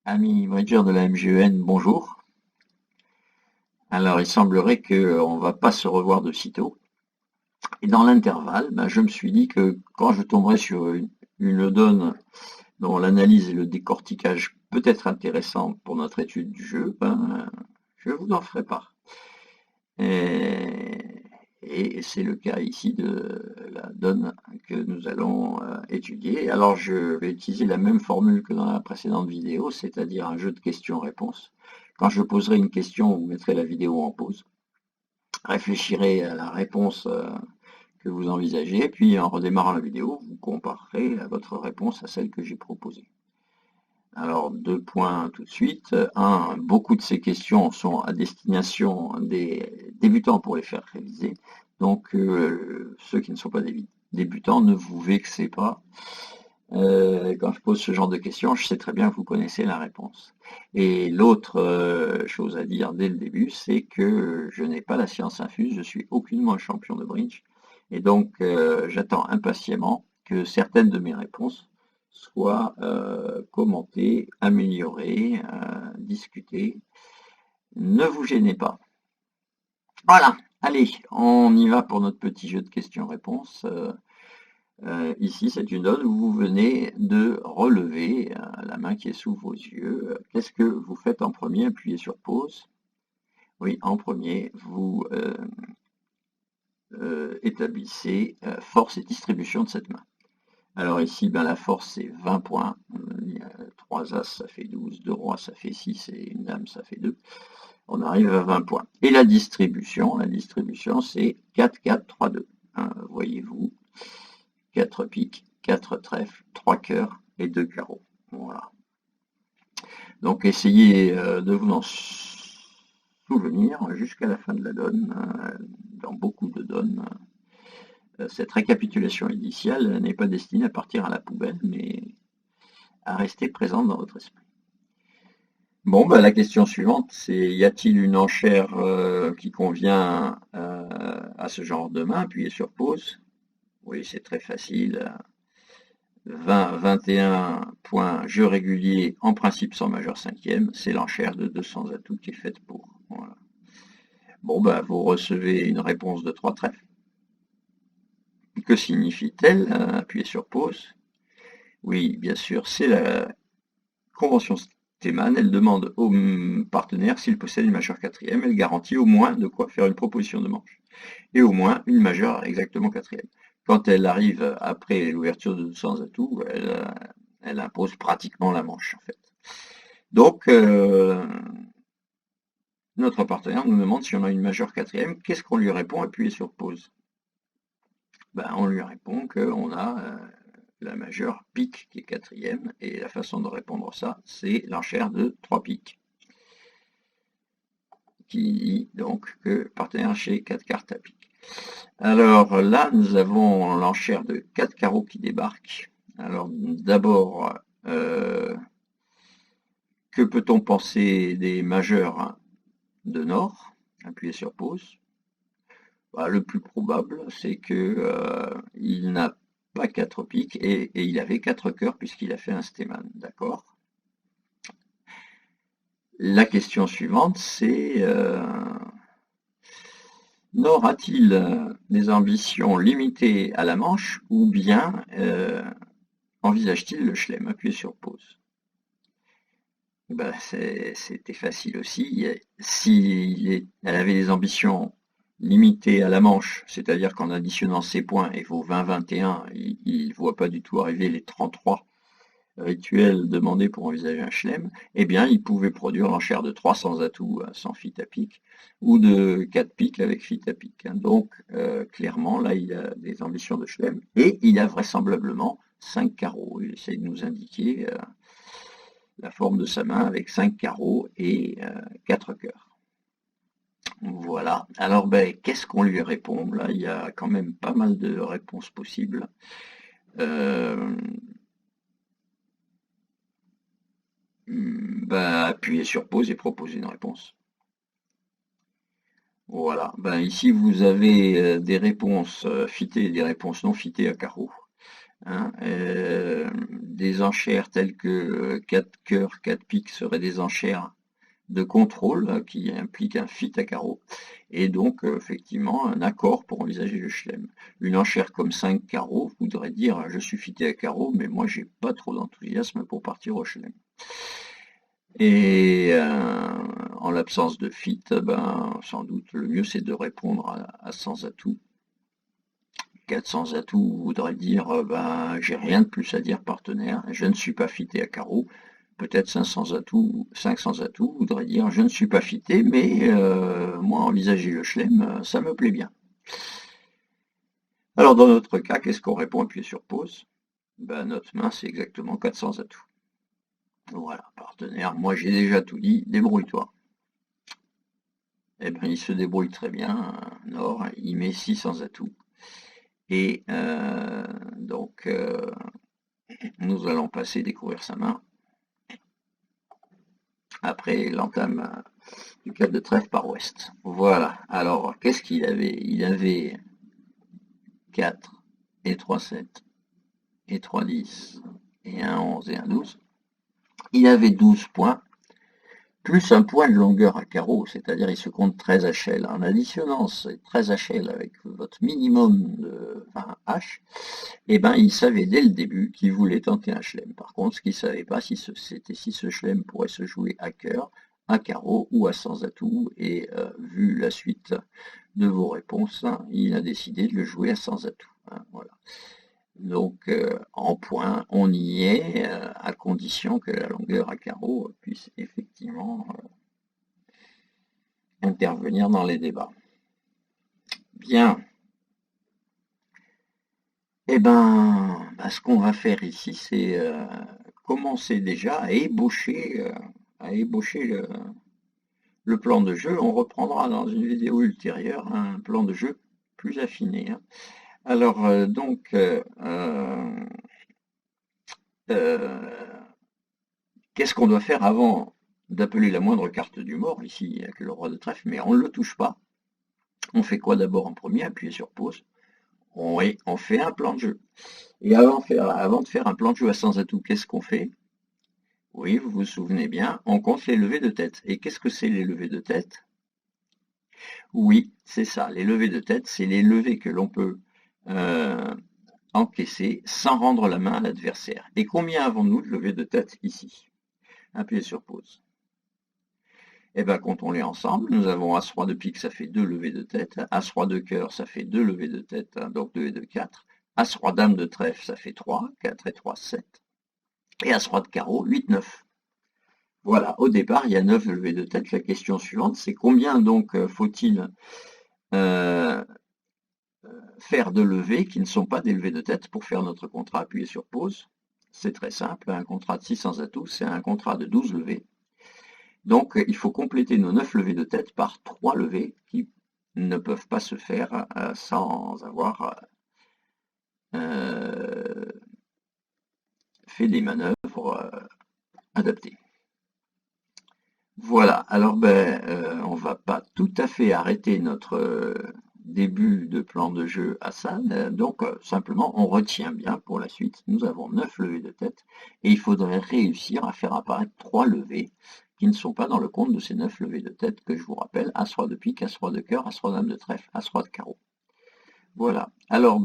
Ami Bridger de la MGEN, bonjour. Alors, il semblerait qu'on ne va pas se revoir de sitôt. Et dans l'intervalle, je me suis dit que quand je tomberai sur une donne dont l'analyse et le décortiquage peut être intéressant pour notre étude du jeu, je vous en ferai part. Et c'est le cas ici de la donne que nous allons étudier. Alors, je vais utiliser la même formule que dans la précédente vidéo, c'est-à-dire un jeu de questions-réponses. Quand je poserai une question, vous mettrez la vidéo en pause, réfléchirez à la réponse que vous envisagez, puis en redémarrant la vidéo, vous comparerez votre réponse à celle que j'ai proposée. Alors, 2 points tout de suite. Un, beaucoup de ces questions sont à destination des débutants pour les faire réviser. Donc, ceux qui ne sont pas des débutants, ne vous vexez pas. Quand je pose ce genre de questions, je sais très bien que vous connaissez la réponse. Et l'autre chose à dire dès le début, c'est que je n'ai pas la science infuse, je suis aucunement un champion de bridge. Et donc, j'attends impatiemment que certaines de mes réponses soient commentées, améliorées, discutées. Ne vous gênez pas. Voilà, allez, on y va pour notre petit jeu de questions-réponses. Ici, c'est une donne où vous venez de relever la main qui est sous vos yeux. Qu'est-ce que vous faites en premier? Appuyez sur pause. Oui, en premier, vous établissez force et distribution de cette main. Alors ici, la force, c'est 20 points. 3 as, ça fait 12. 2 rois, ça fait 6. Et une dame, ça fait 2. On arrive à 20 points. Et la distribution, c'est 4, 4, 3, 2. Voyez-vous, 4 piques, 4 trèfles, 3 cœurs et 2 carreaux. Voilà. Donc essayez de vous en souvenir jusqu'à la fin de la donne. Dans beaucoup de donnes, cette récapitulation initiale n'est pas destinée à partir à la poubelle, mais à rester présente dans votre esprit. Bon, la question suivante, c'est y a-t-il une enchère qui convient à ce genre de main? Appuyez sur pause. Oui, c'est très facile. 20, 21 points, jeu régulier, en principe sans majeur cinquième, c'est l'enchère de 200 atouts qui est faite pour. Voilà. Bon, vous recevez une réponse de 3 trèfles. Que signifie-t-elle? Appuyez sur pause. Oui, bien sûr, c'est la convention Stemann. Elle demande au partenaire s'il possède une majeure quatrième. Elle garantit au moins de quoi faire une proposition de manche. Et au moins une majeure exactement quatrième. Quand elle arrive après l'ouverture de 200 atouts, elle impose pratiquement la manche, en fait. Donc, notre partenaire nous demande si on a une majeure quatrième. Qu'est-ce qu'on lui répond? Appuyez sur pause. On lui répond qu'on a la majeure pique qui est quatrième, et la façon de répondre ça, c'est l'enchère de 3 piques, qui dit donc que partenaire chez 4 cartes à pique. Alors là, nous avons l'enchère de 4 carreaux qui débarque. Alors d'abord, que peut-on penser des majeurs de Nord? Appuyez sur pause. Le plus probable, c'est qu'il n'a pas 4 piques et il avait 4 cœurs puisqu'il a fait un Stemann, d'accord? La question suivante, c'est Nord a-t-il des ambitions limitées à la manche ou bien envisage-t-il le chelem? Appuyez sur pause. C'était facile aussi. Si elle avait des ambitions limitées à la manche, c'est-à-dire qu'en additionnant ses points et vos 20-21, il ne voit pas du tout arriver les 33 rituels demandés pour envisager un chelem, eh bien, il pouvait produire l'enchère de 300 atouts sans fit à pique, ou de 4 piques avec fit à pique. Donc, clairement, là, il a des ambitions de chelem, et il a vraisemblablement 5 carreaux. Il essaie de nous indiquer la forme de sa main avec 5 carreaux et 4 cœurs. Voilà. Alors, qu'est-ce qu'on lui répond? Là, il y a quand même pas mal de réponses possibles. Appuyez sur pause et proposez une réponse. Voilà. Ici, vous avez des réponses fitées et des réponses non fitées à carreaux. Hein. des enchères telles que 4 cœurs, 4 piques seraient des enchères de contrôle qui impliquent un fit à carreau, et donc effectivement un accord pour envisager le chelem. Une enchère comme 5 carreaux voudrait dire je suis fité à carreau, mais moi j'ai pas trop d'enthousiasme pour partir au chelem. Et en l'absence de fit, ben, sans doute le mieux c'est de répondre à sans atout. 400 atouts voudrait dire ben, j'ai rien de plus à dire partenaire, je ne suis pas fité à carreau. Peut-être 500 atouts voudrait dire je ne suis pas fité, mais moi envisager le chelem, ça me plaît bien. Alors dans notre cas, qu'est-ce qu'on répond appuyé sur pause? Ben, notre main c'est exactement 400 atouts. Voilà, partenaire, moi j'ai déjà tout dit, débrouille-toi. Eh bien il se débrouille très bien, Nord, il met 600 atouts. Et donc nous allons passer découvrir sa main après l'entame du 4 de trèfle par ouest. Voilà, alors qu'est-ce qu'il avait? Il avait 4 et 3, 7 et 3, 10 et 1, 11 et 1, 12. Il avait 12 points, plus un point de longueur à carreau, c'est-à-dire il se compte 13 HL. En additionnant ces 13 HL avec votre minimum de 20 H, eh ben, il savait dès le début qu'il voulait tenter un chelem. Par contre, ce qu'il ne savait pas, c'était si ce chelem pourrait se jouer à cœur, à carreau ou à sans atout. Et vu la suite de vos réponses, hein, il a décidé de le jouer à sans atout. Hein, voilà. Donc en point, on y est, à condition que la longueur à carreau puisse effectivement intervenir dans les débats. Bien. Eh ben, ce qu'on va faire ici, c'est commencer déjà à ébaucher le plan de jeu. On reprendra dans une vidéo ultérieure un plan de jeu plus affiné. Hein. Alors, qu'est-ce qu'on doit faire avant d'appeler la moindre carte du mort? Ici, il n'y a que le roi de trèfle, mais on ne le touche pas. On fait quoi d'abord en premier? Appuyer sur pause. Oui, on fait un plan de jeu. Et avant de faire un plan de jeu à sans atout, qu'est-ce qu'on fait? Oui, vous vous souvenez bien, on compte les levées de tête. Et qu'est-ce que c'est les levées de tête? Oui, c'est ça. Les levées de tête, c'est les levées que l'on peut encaisser sans rendre la main à l'adversaire. Et combien avons-nous de levées de tête ici? Appuyez sur pause. Eh bien, comptons-les ensemble. Nous avons As-Roi de pique, ça fait 2 levées de tête. As-Roi de cœur, ça fait 2 levées de tête, hein, donc 2 et 2, 4. As-Roi Dame de trèfle, ça fait 3, 4 et 3, 7. Et As-Roi de carreau, 8, 9. Voilà, au départ, il y a 9 levées de tête. La question suivante, c'est combien donc faut-il faire de levées qui ne sont pas des levées de tête pour faire notre contrat? Appuyez sur pause. C'est très simple, un contrat de 600 atouts, c'est un contrat de 12 levées. Donc, il faut compléter nos 9 levées de tête par 3 levées qui ne peuvent pas se faire sans avoir fait des manœuvres adaptées. Voilà, alors on va pas tout à fait arrêter notre début de plan de jeu à ça, donc simplement on retient bien pour la suite. Nous avons 9 levées de tête et il faudrait réussir à faire apparaître 3 levées qui ne sont pas dans le compte de ces 9 levées de tête que je vous rappelle: As-Roi de pique, As-Roi de cœur, As-Roi Dame de trèfle, As-Roi de carreau. Voilà. Alors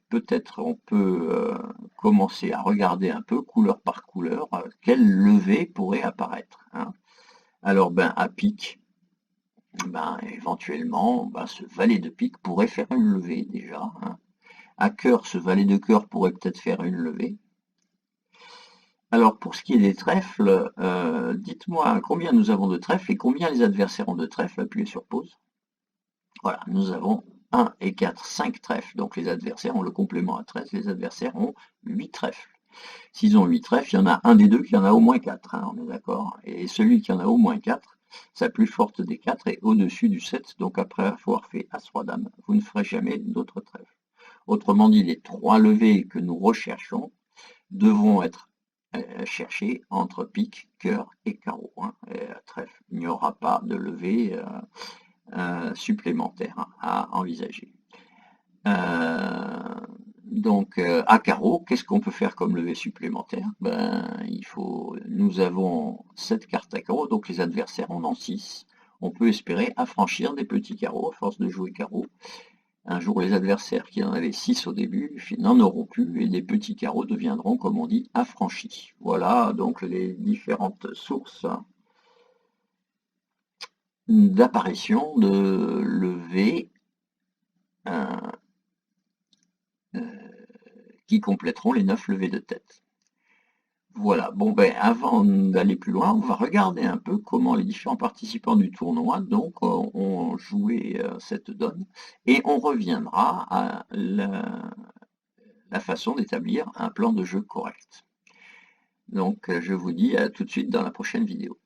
peut-être on peut commencer à regarder un peu couleur par couleur quelle levée pourrait apparaître. Hein. Alors à pique, éventuellement, ce valet de pique pourrait faire une levée déjà. Hein. À cœur, ce valet de cœur pourrait peut-être faire une levée. Alors pour ce qui est des trèfles, dites-moi combien nous avons de trèfles et combien les adversaires ont de trèfles. Appuyez sur pause. Voilà, nous avons 1 et 4, 5 trèfles. Donc les adversaires ont le complément à 13, les adversaires ont 8 trèfles. S'ils ont 8 trèfles, il y en a un des deux qui en a au moins 4, hein, on est d'accord. Et celui qui en a au moins 4, sa plus forte des 4 est au-dessus du 7, donc après avoir fait As-Roi Dame, vous ne ferez jamais d'autres trèfles. Autrement dit, les 3 levées que nous recherchons devront être cherchées entre pique, cœur et carreau. Hein, trèfle. Il n'y aura pas de levée supplémentaire à envisager. Donc, à carreau, qu'est-ce qu'on peut faire comme levée supplémentaire? Nous avons 7 cartes à carreau, donc les adversaires en ont 6. On peut espérer affranchir des petits carreaux à force de jouer carreau. Un jour, les adversaires qui en avaient 6 au début n'en auront plus et les petits carreaux deviendront, comme on dit, affranchis. Voilà donc les différentes sources d'apparition de levées qui compléteront les 9 levées de tête. Voilà, bon ben avant d'aller plus loin, on va regarder un peu comment les différents participants du tournoi ont joué cette donne et on reviendra à la façon d'établir un plan de jeu correct. Donc je vous dis à tout de suite dans la prochaine vidéo.